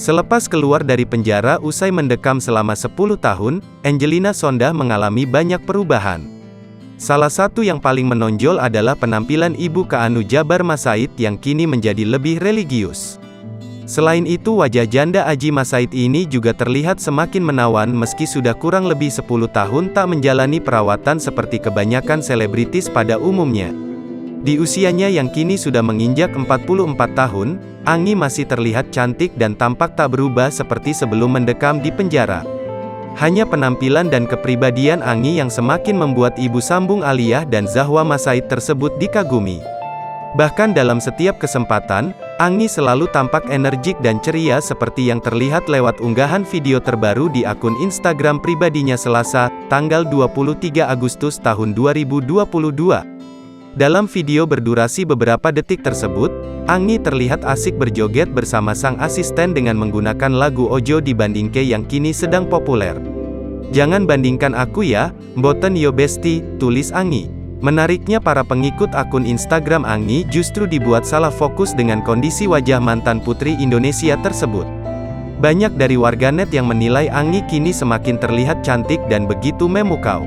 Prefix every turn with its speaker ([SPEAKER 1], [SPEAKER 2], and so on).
[SPEAKER 1] Selepas keluar dari penjara usai mendekam selama 10 tahun, Angelina Sondah mengalami banyak perubahan. Salah satu yang paling menonjol adalah penampilan ibu Kaanu Jabar Masaid yang kini menjadi lebih religius. Selain itu wajah janda Aji Masaid ini juga terlihat semakin menawan meski sudah kurang lebih 10 tahun tak menjalani perawatan seperti kebanyakan selebritis pada umumnya. Di usianya yang kini sudah menginjak 44 tahun, Angi masih terlihat cantik dan tampak tak berubah seperti sebelum mendekam di penjara. Hanya penampilan dan kepribadian Angi yang semakin membuat ibu sambung Aliyah dan Zahwa Masaid tersebut dikagumi. Bahkan dalam setiap kesempatan, Angi selalu tampak energik dan ceria seperti yang terlihat lewat unggahan video terbaru di akun Instagram pribadinya Selasa, tanggal 23 Agustus tahun 2022. Dalam video berdurasi beberapa detik tersebut, Angi terlihat asik berjoget bersama sang asisten dengan menggunakan lagu Ojo Dibandingke yang kini sedang populer. "Jangan bandingkan aku ya, mboten yo besti," tulis Angi. Menariknya para pengikut akun Instagram Angi justru dibuat salah fokus dengan kondisi wajah mantan putri Indonesia tersebut. Banyak dari warganet yang menilai Angi kini semakin terlihat cantik dan begitu memukau.